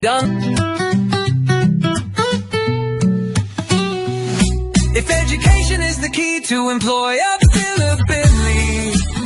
done. If education is the key to employability,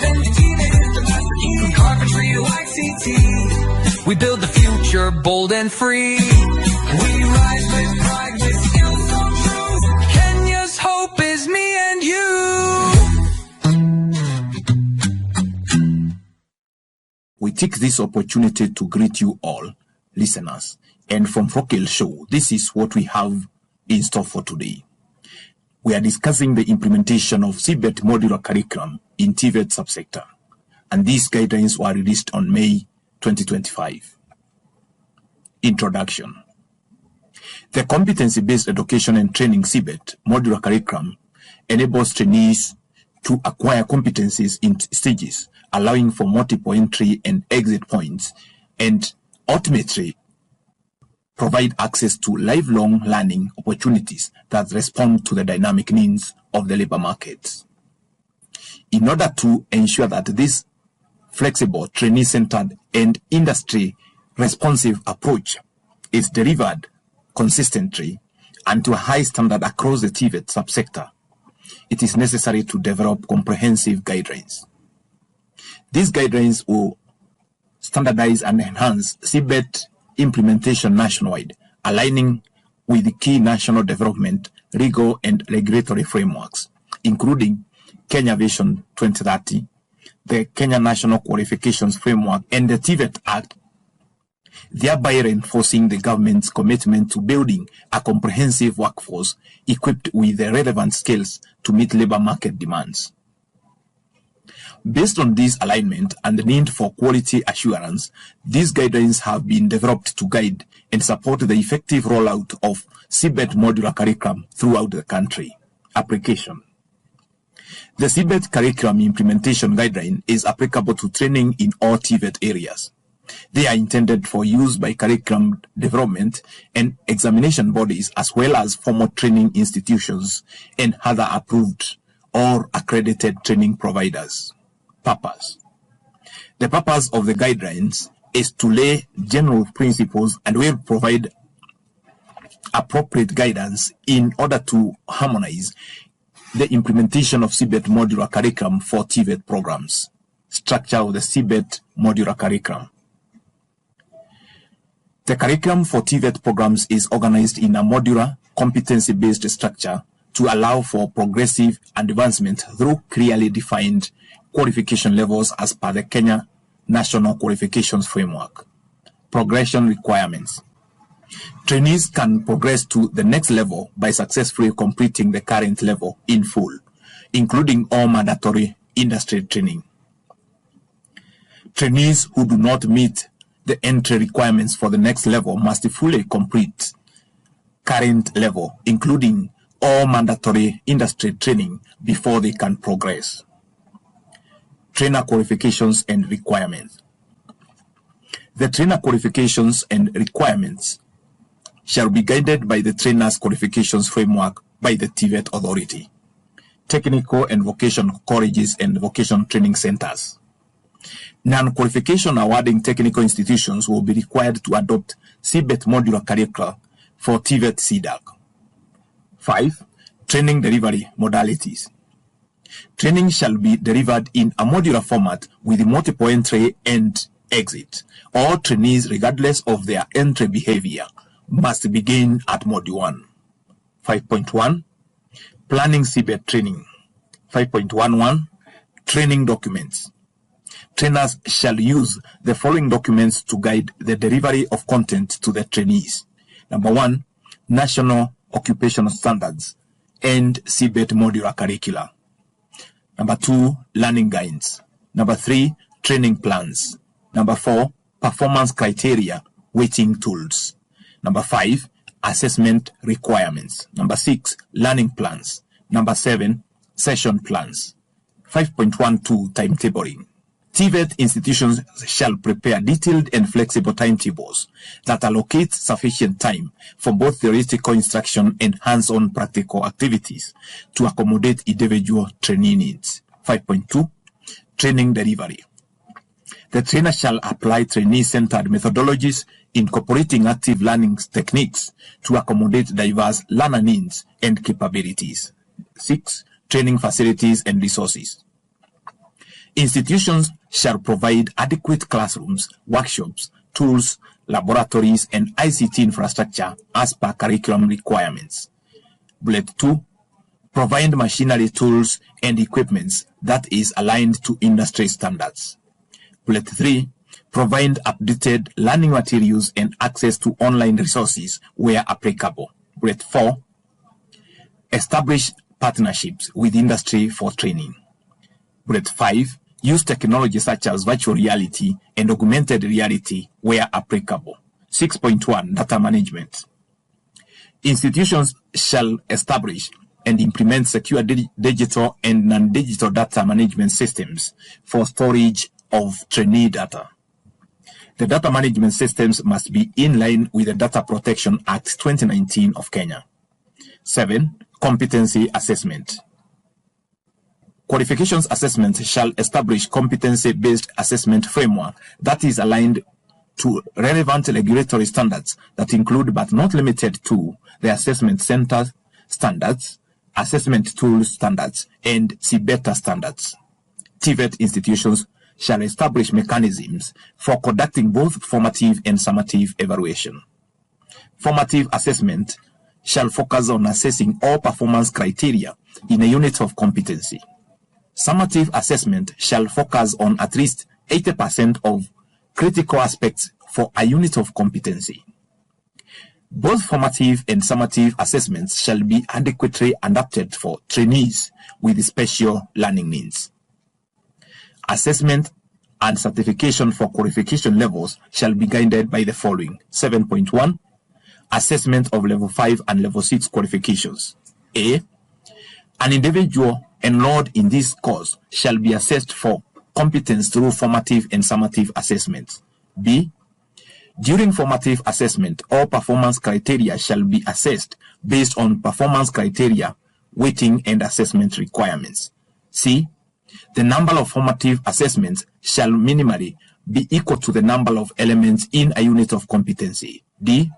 then TVET is the master key. From carpentry to ICT, we build the future bold and free. We rise with pride, with skills so true. Kenya's hope is me and you. We take this opportunity to greet you all, listeners. And from Rockhill Show, this is what we have in store for today. We are discussing the implementation of CBET Modular Curriculum in TVET subsector, and these guidelines were released on May 2025. Introduction. The Competency-Based Education and Training CBET Modular Curriculum enables trainees to acquire competencies in stages, allowing for multiple entry and exit points, and ultimately provide access to lifelong learning opportunities that respond to the dynamic needs of the labor market. In order to ensure that this flexible, trainee-centered, and industry-responsive approach is delivered consistently and to a high standard across the TVET subsector, it is necessary to develop comprehensive guidelines. These guidelines will standardize and enhance CBET implementation nationwide, aligning with the key national development, legal and regulatory frameworks, including Kenya Vision 2030, the Kenya National Qualifications Framework, and the TVET Act, thereby reinforcing the government's commitment to building a comprehensive workforce equipped with the relevant skills to meet labor market demands. Based on this alignment and the need for quality assurance, these guidelines have been developed to guide and support the effective rollout of CBET modular curriculum throughout the country. Application. The CBET curriculum implementation guideline is applicable to training in all TVET areas. They are intended for use by curriculum development and examination bodies, as well as formal training institutions and other approved or accredited training providers. Purpose. The purpose of the guidelines is to lay general principles and will provide appropriate guidance in order to harmonize the implementation of CBET modular curriculum for TVET programs. Structure of the CBET modular curriculum. The curriculum for TVET programs is organized in a modular, competency-based structure to allow for progressive advancement through clearly defined qualification levels as per the Kenya National Qualifications Framework. Progression requirements. Trainees can progress to the next level by successfully completing the current level in full, including all mandatory industry training. Trainees who do not meet the entry requirements for the next level must fully complete current level, including all mandatory industry training, before they can progress. Trainer qualifications and requirements. The trainer qualifications and requirements shall be guided by the Trainers Qualifications Framework by the TVET Authority, technical and vocational colleges and vocational training centers. Non-qualification awarding technical institutions will be required to adopt CBET modular curricula for TVET CDAC. 5. Training delivery modalities. Training shall be delivered in a modular format with multiple entry and exit. All trainees, regardless of their entry behavior, must begin at Module 1. 5.1. Planning CBET training. 5.11. Training documents. Trainers shall use the following documents to guide the delivery of content to the trainees. Number 1. National Occupational Standards and CBET modular curricula. Number 2, learning guides. Number 3, training plans. Number 4, performance criteria, weighting tools. Number 5, assessment requirements. Number 6, learning plans. Number 7, session plans. 5.12, timetabling. TVET institutions shall prepare detailed and flexible timetables that allocate sufficient time for both theoretical instruction and hands-on practical activities to accommodate individual trainee needs. 5.2. Training delivery. The trainer shall apply trainee-centered methodologies incorporating active learning techniques to accommodate diverse learner needs and capabilities. 6. Training facilities and resources. Institutions shall provide adequate classrooms, workshops, tools, laboratories, and ICT infrastructure as per curriculum requirements. Bullet 2. Provide machinery, tools, and equipments that is aligned to industry standards. Bullet 3. Provide updated learning materials and access to online resources where applicable. Bullet 4. Establish partnerships with industry for training. Bullet 5. Use technology such as virtual reality and augmented reality where applicable. 6.1. Data management. Institutions shall establish and implement secure digital and non-digital data management systems for storage of trainee data. The data management systems must be in line with the Data Protection Act 2019 of Kenya. 7. Competency assessment. Qualifications assessment shall establish competency-based assessment framework that is aligned to relevant regulatory standards that include but not limited to the assessment center standards, assessment tools standards, and CBET standards. TVET institutions shall establish mechanisms for conducting both formative and summative evaluation. Formative assessment shall focus on assessing all performance criteria in a unit of competency. Summative assessment shall focus on at least 80% of critical aspects for a unit of competency. Both formative and summative assessments shall be adequately adapted for trainees with special learning needs. Assessment and certification for qualification levels shall be guided by the following. 7.1. Assessment of Level 5 and Level 6 qualifications. A. An individual enrolled in this course shall be assessed for competence through formative and summative assessments. B. During formative assessment, all performance criteria shall be assessed based on performance criteria, weighting, and assessment requirements. C. The number of formative assessments shall minimally be equal to the number of elements in a unit of competency. D.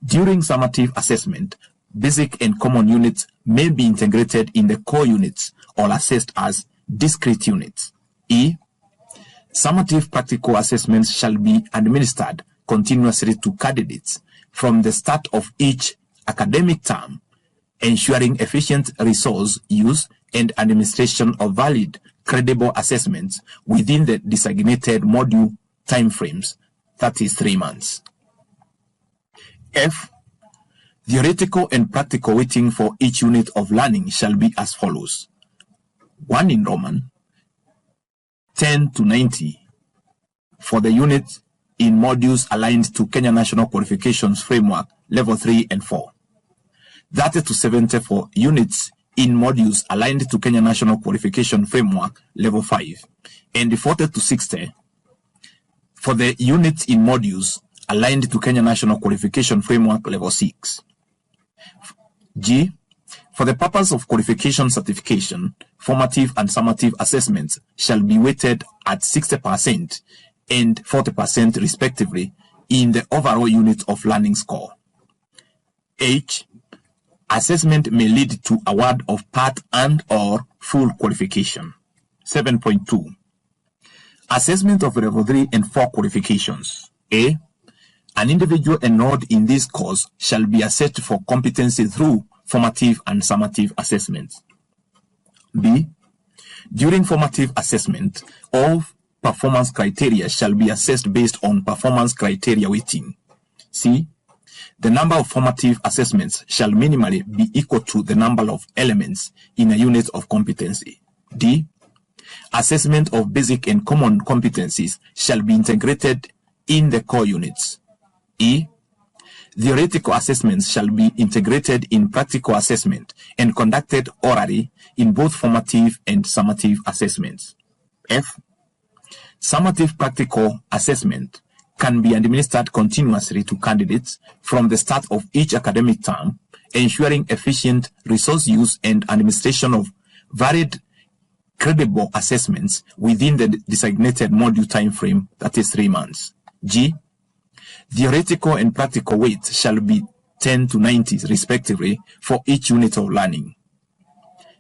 During summative assessment, basic and common units may be integrated in the core units or assessed as discrete units. E. Summative practical assessments shall be administered continuously to candidates from the start of each academic term, ensuring efficient resource use and administration of valid, credible assessments within the designated module timeframes, that is 3 months. F. Theoretical and practical weighting for each unit of learning shall be as follows. 1 in Roman, 10 to 90 for the units in modules aligned to Kenya National Qualifications Framework Level 3 and 4. 30 to 70 for units in modules aligned to Kenya National Qualification Framework Level 5, and 40 to 60 for the units in modules aligned to Kenya National Qualification Framework Level 6. G. For the purpose of qualification certification, formative and summative assessments shall be weighted at 60% and 40% respectively in the overall unit of learning score. H. Assessment may lead to award of part and or full qualification. 7.2. Assessment of Level 3 and 4 qualifications. A. An individual enrolled in this course shall be assessed for competency through formative and summative assessments. B. During formative assessment, all performance criteria shall be assessed based on performance criteria weighting. C. The number of formative assessments shall minimally be equal to the number of elements in a unit of competency. D. Assessment of basic and common competencies shall be integrated in the core units. E. Theoretical assessments shall be integrated in practical assessment and conducted orally in both formative and summative assessments. F. Summative practical assessment can be administered continuously to candidates from the start of each academic term, ensuring efficient resource use and administration of varied credible assessments within the designated module time frame, that is 3 months. G. Theoretical and practical weights shall be 10 to 90 respectively for each unit of learning.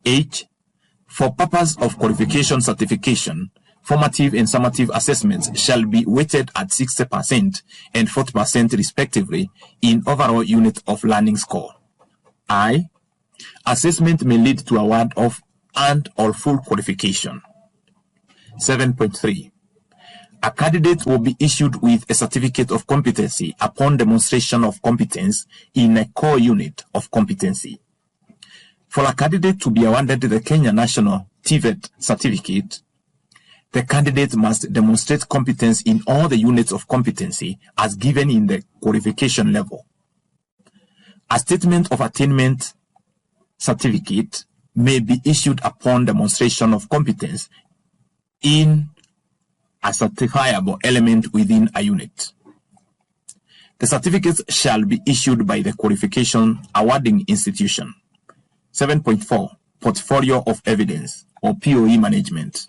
H. For purpose of qualification certification, formative and summative assessments shall be weighted at 60% and 40% respectively in overall unit of learning score. I. Assessment may lead to award of and or full qualification. 7.3. A candidate will be issued with a certificate of competency upon demonstration of competence in a core unit of competency. For a candidate to be awarded the Kenya National TVET certificate, the candidate must demonstrate competence in all the units of competency as given in the qualification level. A statement of attainment certificate may be issued upon demonstration of competence in a certifiable element within a unit. The certificates shall be issued by the qualification awarding institution. 7.4. Portfolio of evidence or POE management.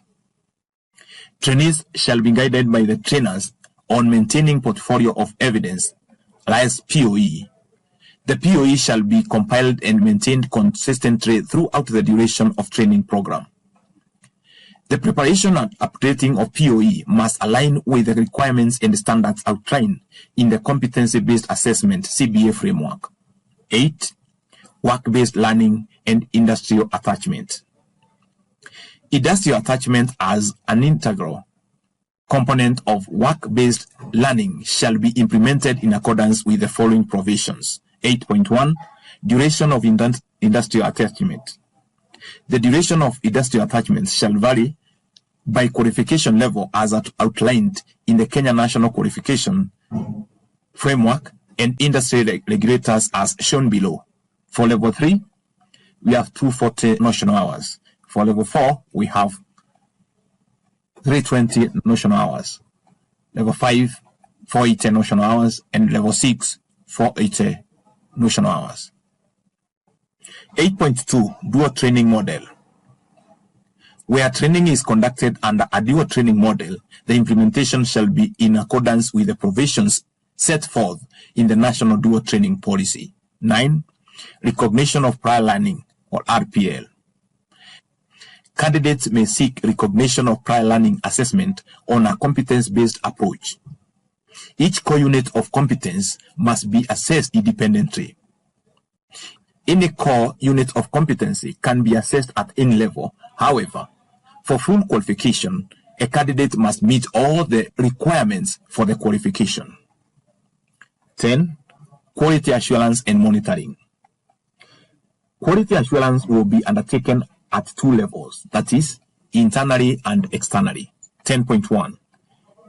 Trainees shall be guided by the trainers on maintaining portfolio of evidence, as POE. The POE shall be compiled and maintained consistently throughout the duration of training program. The preparation and updating of POE must align with the requirements and standards outlined in the Competency-Based Assessment CBA framework. 8. Work-based learning and industrial attachment. Industrial attachment as an integral component of work-based learning shall be implemented in accordance with the following provisions. 8.1. Duration of industrial attachment. The duration of industrial attachments shall vary by qualification level as outlined in the Kenya National Qualification Framework and industry regulators as shown below. For level 3, we have 240 notional hours. For level 4, we have 320 notional hours. Level 5, 480 notional hours, and level 6, 480 notional hours. 8.2. Dual training model. Where training is conducted under a dual training model, the implementation shall be in accordance with the provisions set forth in the National Dual Training Policy. 9. Recognition of prior learning or RPL. Candidates may seek recognition of prior learning assessment on a competence-based approach. Each core unit of competence must be assessed independently. Any core unit of competency can be assessed at any level. However, for full qualification, a candidate must meet all the requirements for the qualification. 10. Quality assurance and monitoring. Quality assurance will be undertaken at 2 levels, that is, internally and externally. 10.1.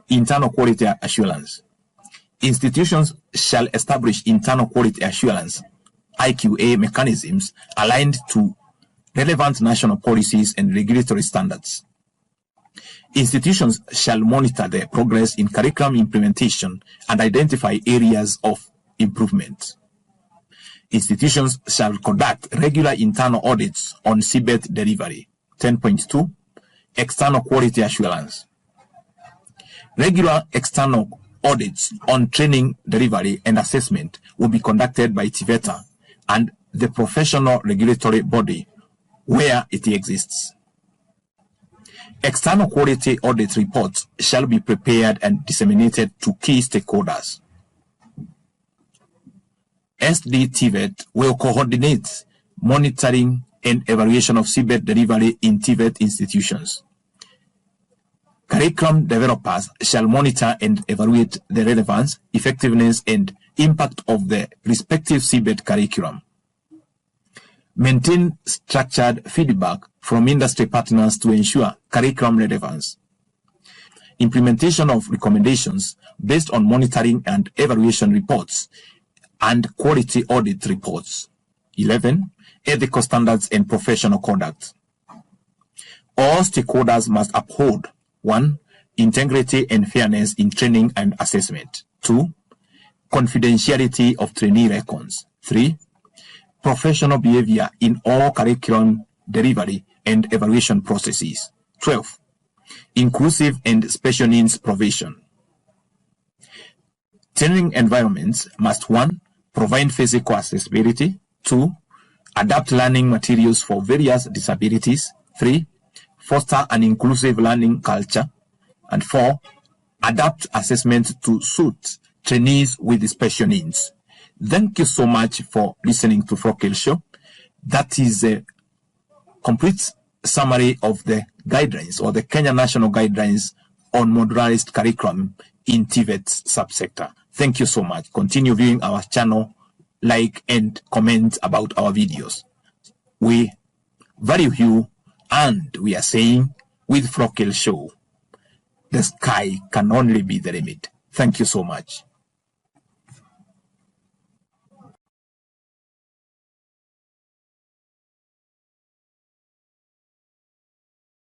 Internal quality assurance. Institutions shall establish internal quality assurance IQA mechanisms aligned to relevant national policies and regulatory standards. Institutions shall monitor the progress in curriculum implementation and identify areas of improvement. Institutions shall conduct regular internal audits on CBET delivery. 10.2. External quality assurance. Regular external audits on training delivery and assessment will be conducted by TVET and the professional regulatory body where it exists. External quality audit reports shall be prepared and disseminated to key stakeholders. SD-TVET will coordinate monitoring and evaluation of CBET delivery in TVET institutions. Curriculum developers shall monitor and evaluate the relevance, effectiveness, and impact of the respective CBET curriculum. Maintain structured feedback from industry partners to ensure curriculum relevance. Implementation of recommendations based on monitoring and evaluation reports and quality audit reports. 11. Ethical standards and professional conduct. All stakeholders must uphold 1. Integrity and fairness in training and assessment. 2. Confidentiality of trainee records. 3. Professional behavior in all curriculum delivery and evaluation processes. 12. Inclusive and special needs provision. Training environments must 1. Provide physical accessibility. 2. Adapt learning materials for various disabilities. 3. Foster an inclusive learning culture. And 4. Adapt assessment to suit trainees with special needs. Thank you so much for listening to Frockel Show. That is a complete summary of the guidelines or the Kenya National Guidelines on Modularized Curriculum in TVET subsector. Thank you so much. Continue viewing our channel, like and comment about our videos. We value you, and we are saying with Frockel Show, the sky can only be the limit. Thank you so much.